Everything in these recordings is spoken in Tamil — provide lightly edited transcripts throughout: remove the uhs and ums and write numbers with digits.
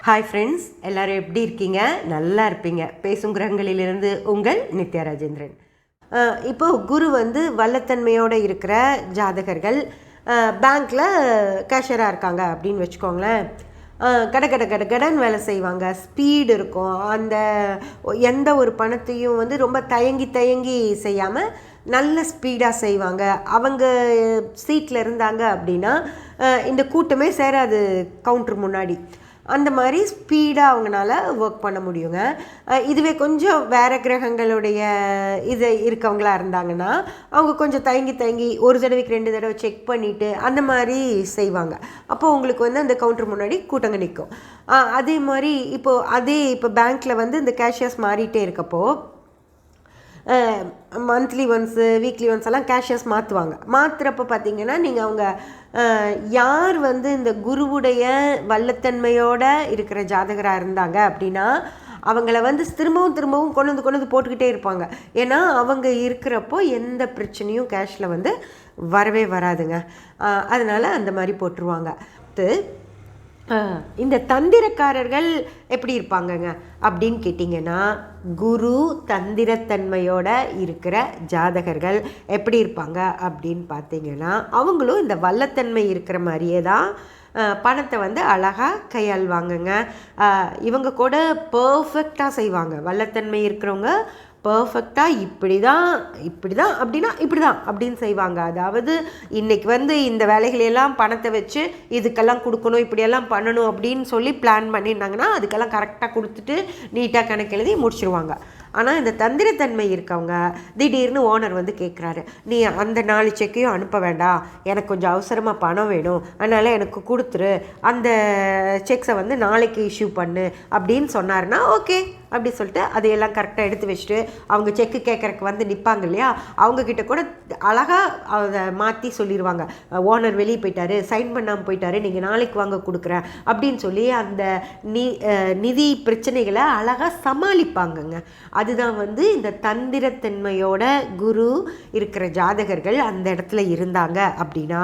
ஹாய் ஃப்ரெண்ட்ஸ், எல்லோரும் எப்படி இருக்கீங்க? நல்லா இருப்பீங்க. பேசும் கிரகங்களிலிருந்து உங்கள் நித்யா ராஜேந்திரன். இப்போது குரு வல்லத்தன்மையோடு இருக்கிற ஜாதகர்கள் பேங்க்கில் கேஷியராக இருக்காங்க அப்படின்னு வச்சுக்கோங்களேன். கடன் வேலை செய்வாங்க, ஸ்பீடு இருக்கும். அந்த எந்த ஒரு பணத்தையும் ரொம்ப தயங்கி செய்யாமல் நல்ல ஸ்பீடாக செய்வாங்க. அவங்க சீட்டில் இருந்தாங்க அப்படின்னா இந்த கூட்டமே சேராது கவுண்டர் முன்னாடி. அந்த மாதிரி ஸ்பீடாக அவங்களால ஒர்க் பண்ண முடியுங்க. இதுவே கொஞ்சம் வேறு கிரகங்களுடைய இது இருக்கவங்களா இருந்தாங்கன்னா அவங்க கொஞ்சம் தயங்கி ஒரு தடவைக்கு 2 தடவை செக் பண்ணிவிட்டு அந்த மாதிரி செய்வாங்க. அப்போது உங்களுக்கு அந்த கவுண்டர் முன்னாடி கூட்டங்க நிற்கும். அதே மாதிரி இப்போ பேங்க்கில் இந்த கேஷியர்ஸ் மாறிட்டே இருக்கப்போ மந்த்லி ஒன்ஸு வீக்லி ஒன்ஸ் எல்லாம் கேஷியர்ஸ் மாற்றுறப்போ பார்த்தீங்கன்னா நீங்கள் அவங்க யார் இந்த குருவுடைய வல்லத்தன்மையோடு இருக்கிற ஜாதகராக இருந்தாங்க அப்படின்னா அவங்கள திரும்பவும் கொண்டு வந்து போட்டுக்கிட்டே இருப்பாங்க. ஏன்னா அவங்க இருக்கிறப்போ எந்த பிரச்சனையும் கேஷில் வரவே வராதுங்க. அதனால் அந்த மாதிரி போட்டுருவாங்க. இந்த தந்திரக்காரர்கள் எப்படி இருப்பாங்கங்க அப்படின்னு கேட்டிங்கன்னா, குரு தந்திரத்தன்மையோடு இருக்கிற ஜாதகர்கள் எப்படி இருப்பாங்க அப்படின்னு பார்த்தீங்கன்னா, அவங்களும் இந்த வல்லத்தன்மை இருக்கிற மாதிரியே தான் பணத்தை அழகாக கையாள்வாங்கங்க. இவங்க கூட பர்ஃபெக்டாக செய்வாங்க. வல்லத்தன்மை இருக்கிறவங்க பர்ஃபெக்டாக இப்படி தான் அப்படின்னா இப்படி தான் அப்படின்னு செய்வாங்க. அதாவது இன்றைக்கி இந்த வேலைகளெல்லாம் பணத்தை வச்சு இதுக்கெல்லாம் கொடுக்கணும், இப்படியெல்லாம் பண்ணணும் அப்படின்னு சொல்லி பிளான் பண்ணியிருந்தாங்கன்னா அதுக்கெல்லாம் கரெக்டாக கொடுத்துட்டு நீட்டாக கணக்கு எழுதி முடிச்சிருவாங்க. ஆனால் இந்த தந்திரத்தன்மை இருக்கவங்க திடீர்னு ஓனர் கேட்குறாரு, நீ அந்த 4 செக்கையும் அனுப்ப வேண்டாம், எனக்கு கொஞ்சம் அவசரமாக பணம் வேணும், அதனால் எனக்கு கொடுத்துரு, அந்த செக்ஸை நாளைக்கு இஷ்யூ பண்ணு அப்படின்னு சொன்னார்னா ஓகே அப்படி சொல்லிட்டு அதையெல்லாம் கரெக்டாக எடுத்து வச்சுட்டு அவங்க செக்கு கேட்குறக்கு நிற்பாங்க இல்லையா, அவங்கக்கிட்ட கூட அழகாக அதை மாற்றி சொல்லிடுவாங்க. ஓனர் வெளியே போயிட்டாரு, சைன் பண்ணாமல் போயிட்டாரு, நீங்கள் நாளைக்கு வாங்க கொடுக்குறேன் அப்படின்னு சொல்லி அந்த நிதி பிரச்சனைகளை அழகாக சமாளிப்பாங்கங்க. அதுதான் இந்த தந்திரத்தன்மையோட குரு இருக்கிற ஜாதகர்கள் அந்த இடத்துல இருந்தாங்க அப்படின்னா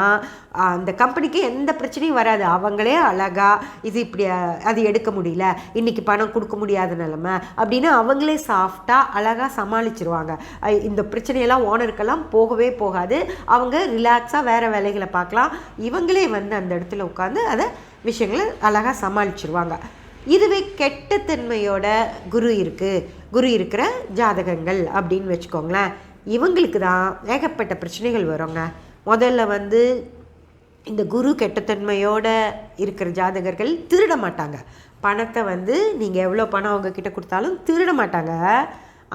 அந்த கம்பெனிக்கு எந்த பிரச்சனையும் வராது. அவங்களே அழகாக இது இப்படி அது எடுக்க முடியல, இன்றைக்கி பணம் கொடுக்க முடியாத நிலைமை அப்படின்னு அவங்களே சாஃப்டாக அழகாக சமாளிச்சிருவாங்க. இந்த பிரச்சனையெல்லாம் ஓனருக்கெல்லாம் போகவே போகாது. அவங்க ரிலாக்ஸாக வேறு வேலைகளை பார்க்கலாம். இவங்களே அந்த இடத்துல உட்காந்து அதை விஷயங்களை அழகாக சமாளிச்சிருவாங்க. இதுவே கெட்டத்தன்மையோட குரு இருக்கிற ஜாதகங்கள் அப்படின்னு வச்சுக்கோங்களேன், இவங்களுக்கு தான் ஏகப்பட்ட பிரச்சனைகள் வருங்க. முதல்ல இந்த குரு கெட்டத்தன்மையோடு இருக்கிற ஜாதகர்கள் திருட மாட்டாங்க. பணத்தை நீங்கள் எவ்வளோ பணம் அவங்கக்கிட்ட கொடுத்தாலும் திருட மாட்டாங்க.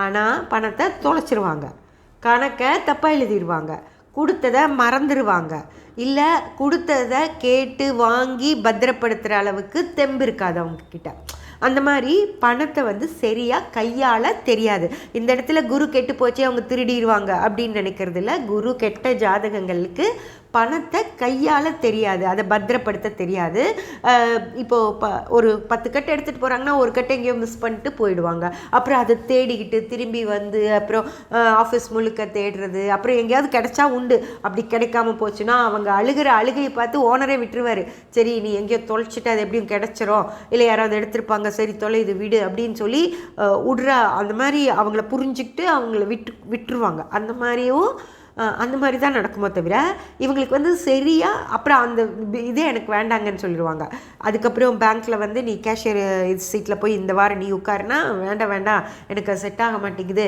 ஆனால் பணத்தை தொலைச்சிருவாங்க, கணக்கை தப்பாக எழுதிடுவாங்க, கொடுத்ததை மறந்துடுவாங்க, இல்லை கொடுத்ததை கேட்டு வாங்கி பத்திரப்படுத்துகிற அளவுக்கு தெம்பு இருக்காது அவங்கக்கிட்ட. அந்த மாதிரி பணத்தை சரியாக கையாள தெரியாது. இந்த இடத்துல குரு கெட்டு போச்சு அவங்க திருடிடுவாங்க அப்படின்னு நினைக்கிறது இல்லை. குரு கெட்ட ஜாதகங்களுக்கு பணத்தை கையாள தெரியாது, அதை பத்திரப்படுத்த தெரியாது. இப்போது ஒரு 10 கட்டு எடுத்துகிட்டு போகிறாங்கன்னா ஒரு கட்டை எங்கேயோ மிஸ் பண்ணிட்டு போயிடுவாங்க. அப்புறம் அதை தேடிக்கிட்டு திரும்பி அப்புறம் ஆஃபீஸ் முழுக்க தேடுறது, அப்புறம் எங்கேயாவது கிடைச்சா உண்டு. அப்படி கிடைக்காம போச்சுன்னா அவங்க அழுகையை பார்த்து ஓனரே விட்டுருவார். சரி நீ எங்கேயோ தொலைச்சிட்டு அது எப்படியும் கிடைச்சிரும், இல்லை யாராவது எடுத்திருப்பாங்க, சரி தொலை இது விடு அப்படின்னு சொல்லி அந்த மாதிரி அவங்கள புரிஞ்சுக்கிட்டு அவங்கள விட்டுருவாங்க. அந்த மாதிரி தான் நடக்குமோ தவிர இவங்களுக்கு சரியாக அப்புறம் அந்த இதே எனக்கு வேண்டாங்கன்னு சொல்லிடுவாங்க. அதுக்கப்புறம் பேங்க்கில் நீ கேஷியர் சீட்டில் போய் இந்த வாரம் நீ உட்காருனா வேண்டாம் எனக்கு செட் ஆக மாட்டேங்குது,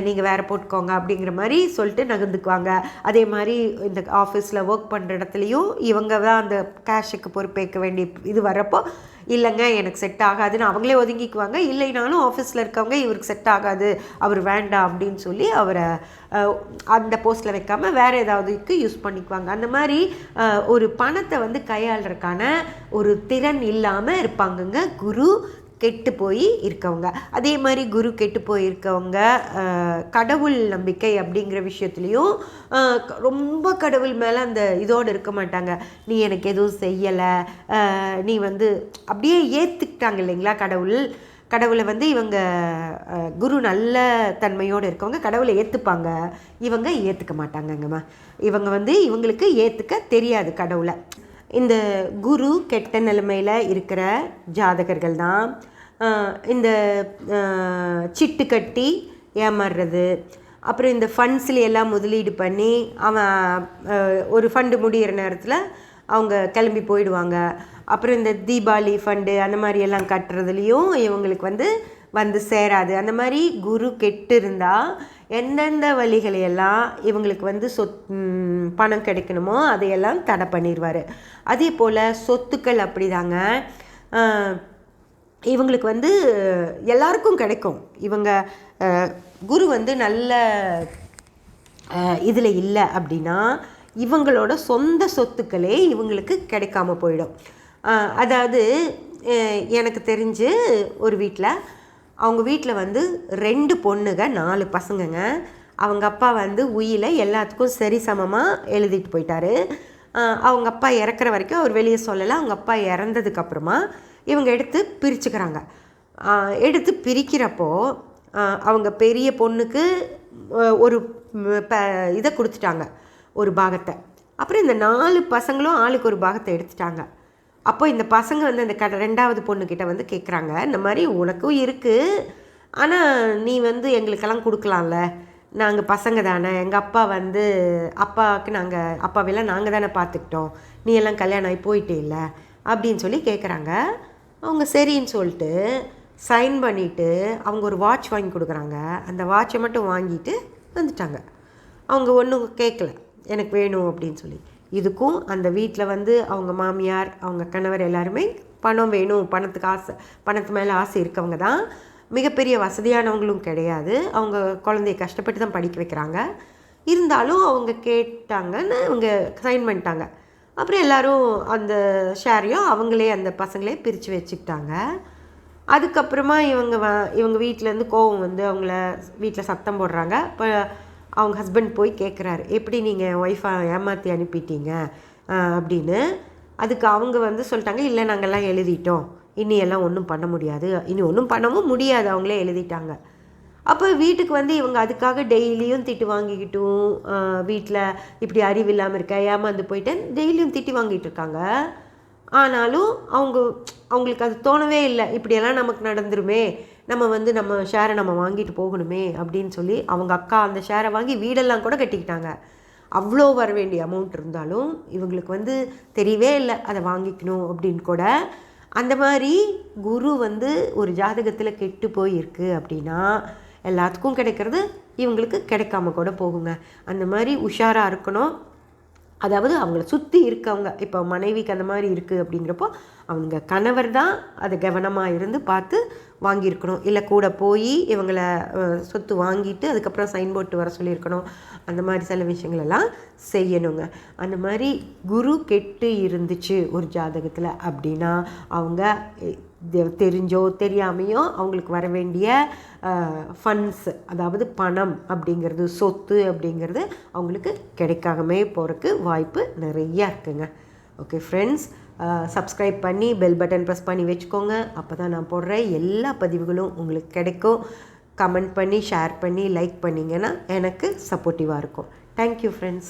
நீங்கள் வேறு போட்டுக்கோங்க அப்படிங்கிற மாதிரி சொல்லிட்டு நகர்ந்துக்குவாங்க. அதே மாதிரி இந்த ஆஃபீஸில் ஒர்க் பண்ணுற இடத்துலையும் இவங்க தான் அந்த கேஷுக்கு பொறுப்பேற்க வேண்டிய இது வர்றப்போ இல்லைங்க எனக்கு செட் ஆகாதுன்னு அவங்களே ஒதுங்கிக்குவாங்க. இல்லைனாலும் ஆஃபீஸில் இருக்கவங்க இவருக்கு செட் ஆகாது, அவர் வேண்டாம் அப்படின்னு சொல்லி அவரை அந்த போஸ்ட்டில் வைக்காமல் வேறு ஏதாவதுக்கு யூஸ் பண்ணிக்குவாங்க. அந்த மாதிரி ஒரு பணத்தை கையாளுறதுக்கான ஒரு திறன் இல்லாமல் இருப்பாங்கங்க குரு கெட்டு போய் இருக்கவங்க. அதே மாதிரி குரு கெட்டு போயிருக்கவங்க கடவுள் நம்பிக்கை அப்படிங்கிற விஷயத்துலையும் ரொம்ப கடவுள் மேலே அந்த இதோடு இருக்க மாட்டாங்க. நீ எனக்கு எதுவும் செய்யலை, நீ அப்படியே ஏற்றுக்கிட்டாங்க இல்லைங்களா கடவுளை இவங்க குரு நல்ல தன்மையோடு இருக்கவங்க கடவுளை ஏற்றுப்பாங்க, இவங்க ஏற்றுக்க மாட்டாங்கங்கம்மா. இவங்களுக்கு ஏற்றுக்க தெரியாது கடவுளை. இந்த குரு கெட்ட நிலைமையில் இருக்கிற ஜாதகர்கள் தான் இந்த சிட்டு கட்டி ஏமாறுறது, அப்புறம் இந்த ஃபண்ட்ஸில் எல்லாம் முதலீடு பண்ணி அவன் ஒரு ஃபண்டு முடிகிற நேரத்தில் அவங்க கிளம்பி போயிடுவாங்க. அப்புறம் இந்த தீபாவளி ஃபண்டு அந்த மாதிரி எல்லாம் கட்டுறதுலேயும் இவங்களுக்கு வந்து சேராது. அந்த மாதிரி குரு கெட்டு இருந்தால் எந்தெந்த வழிகளையெல்லாம் இவங்களுக்கு பணம் கிடைக்கணுமோ அதையெல்லாம் தடை பண்ணிடுவார். அதே போல் சொத்துக்கள் அப்படிதாங்க. இவங்களுக்கு எல்லாருக்கும் கிடைக்கும். இவங்க குரு நல்ல இதில் இல்லை அப்படின்னா இவங்களோட சொந்த சொத்துக்களே இவங்களுக்கு கிடைக்காம போயிடும். அதாவது எனக்கு தெரிஞ்சு ஒரு வீட்டில் அவங்க வீட்டில் 2 பொண்ணுங்க 4 பசங்கங்க. அவங்க அப்பா உயில எல்லாத்துக்கும் சரி சமமாக எழுதிட்டு போயிட்டாரு. அவங்க அப்பா இறக்குற வரைக்கும் அவர் வெளியே சொல்லலை. அவங்க அப்பா இறந்ததுக்கப்புறமா இவங்க எடுத்து பிரிச்சுக்கிறாங்க. எடுத்து பிரிக்கிறப்போ அவங்க பெரிய பொண்ணுக்கு ஒரு இதை கொடுத்துட்டாங்க, ஒரு பாகத்தை. அப்புறம் இந்த 4 பசங்களும் ஆளுக்கு ஒரு பாகத்தை எடுத்துட்டாங்க. அப்போ இந்த பசங்க அந்த 2வது பொண்ணுக்கிட்ட கேட்குறாங்க, இந்த மாதிரி உனக்கும் இருக்குது, ஆனால் நீ எங்களுக்கெல்லாம் கொடுக்கலாம்ல, நாங்கள் பசங்க தானே, எங்கள் அப்பா அப்பாவுக்கு அப்பாவெல்லாம் நாங்கள் தானே பார்த்துக்கிட்டோம், நீ எல்லாம் கல்யாணம் ஆகி போயிட்டே இல்லை அப்படின்னு சொல்லி கேட்குறாங்க. அவங்க சரின்னு சொல்லிட்டு சைன் பண்ணிவிட்டு அவங்க ஒரு வாட்ச் வாங்கி கொடுக்குறாங்க. அந்த வாட்சை மட்டும் வாங்கிட்டு வந்துட்டாங்க. அவங்க ஒன்றும் கேட்கல, எனக்கு வேணும் அப்படின்னு சொல்லி. இதுக்கும் அந்த வீட்டில் அவங்க மாமியார், அவங்க கணவர் எல்லாருமே பணம் வேணும், பணத்து மேலே ஆசை இருக்கவங்க தான். மிகப்பெரிய வசதியானவங்களும் கிடையாது. அவங்க குழந்தைய கஷ்டப்பட்டு தான் படிக்க வைக்கிறாங்க. இருந்தாலும் அவங்க கேட்டாங்கன்னு அவங்க சைன் பண்ணிட்டாங்க. அப்புறம் எல்லோரும் அந்த ஷேரையும் அவங்களே அந்த பசங்களே பிரித்து வச்சுக்கிட்டாங்க. அதுக்கப்புறமா இவங்க வீட்டிலேருந்து கோவம் அவங்கள வீட்டில் சத்தம் போடுறாங்க. இப்போ அவங்க ஹஸ்பண்ட் போய் கேட்குறாரு, எப்படி நீங்கள் ஒய்ஃபை ஏமாற்றி அனுப்பிட்டீங்க அப்படின்னு. அதுக்கு அவங்க சொல்லிட்டாங்க, இல்லை நாங்கள்லாம் எழுதிட்டோம், இனியெல்லாம் ஒன்றும் பண்ண முடியாது, இனி ஒன்றும் பண்ணவும் முடியாது, அவங்களே எழுதிட்டாங்க. அப்போ வீட்டுக்கு இவங்க அதுக்காக டெய்லியும் திட்டு வாங்கிக்கிட்டும், வீட்டில் இப்படி அறிவு இல்லாமல் இருக்க, ஏமாந்து போயிட்டேன், டெய்லியும் திட்டி வாங்கிட்டு இருக்காங்க. ஆனாலும் அவங்களுக்கு அது தோணவே இல்லை, இப்படியெல்லாம் நமக்கு நடந்துருமே, நம்ம நம்ம ஷேரை நம்ம வாங்கிட்டு போகணுமே அப்படின்னு சொல்லி அவங்க அக்கா அந்த ஷேரை வாங்கி வீடெல்லாம் கூட கட்டிக்கிட்டாங்க. அவ்வளோ வர வேண்டிய அமௌண்ட் இருந்தாலும் இவங்களுக்கு தெரியவே இல்லை அதை வாங்கிக்கணும் அப்படின்னு கூட. அந்த மாதிரி குரு ஒரு ஜாதகத்தில் கெட்டு போயிருக்கு அப்படின்னா எல்லாத்துக்கும் கிடைக்கிறது இவங்களுக்கு கிடைக்காம கூட போகுங்க. அந்த மாதிரி உஷாராக இருக்கணும். அதாவது அவங்கள சுற்றி இருக்கவங்க, இப்போ மனைவிக்கு அந்த மாதிரி இருக்குது அப்படிங்கிறப்போ அவங்க கணவர் தான் அதை கவனமாக இருந்து பார்த்து வாங்கியிருக்கணும். இல்லை கூட போய் இவங்களை சொத்து வாங்கிட்டு அதுக்கப்புறம் சைன் போட்டு வர சொல்லியிருக்கணும். அந்த மாதிரி சில விஷயங்களெல்லாம் செய்யணுங்க. அந்த மாதிரி குரு கெட்டு இருந்துச்சு ஒரு ஜாதகத்தில் அப்படின்னா அவங்க தெரிஞ்சோ தெரியாமையோ அவங்களுக்கு வர வேண்டிய ஃபண்ட்ஸ், அதாவது பணம் அப்படிங்கிறது, சொத்து அப்படிங்கிறது அவங்களுக்கு கிடைக்காமே போகிறதுக்கு வாய்ப்பு நிறையா இருக்குங்க. ஓகே ஃப்ரெண்ட்ஸ், சப்ஸ்கிரைப் பண்ணி பெல் பட்டன் ப்ரெஸ் பண்ணி வச்சுக்கோங்க. அப்போ தான் நான் போடுற எல்லா பதிவுகளும் உங்களுக்கு கிடைக்கும். கமெண்ட் பண்ணி ஷேர் பண்ணி லைக் பண்ணிங்கன்னா எனக்கு சப்போர்ட்டிவாக இருக்கும். Thank you friends.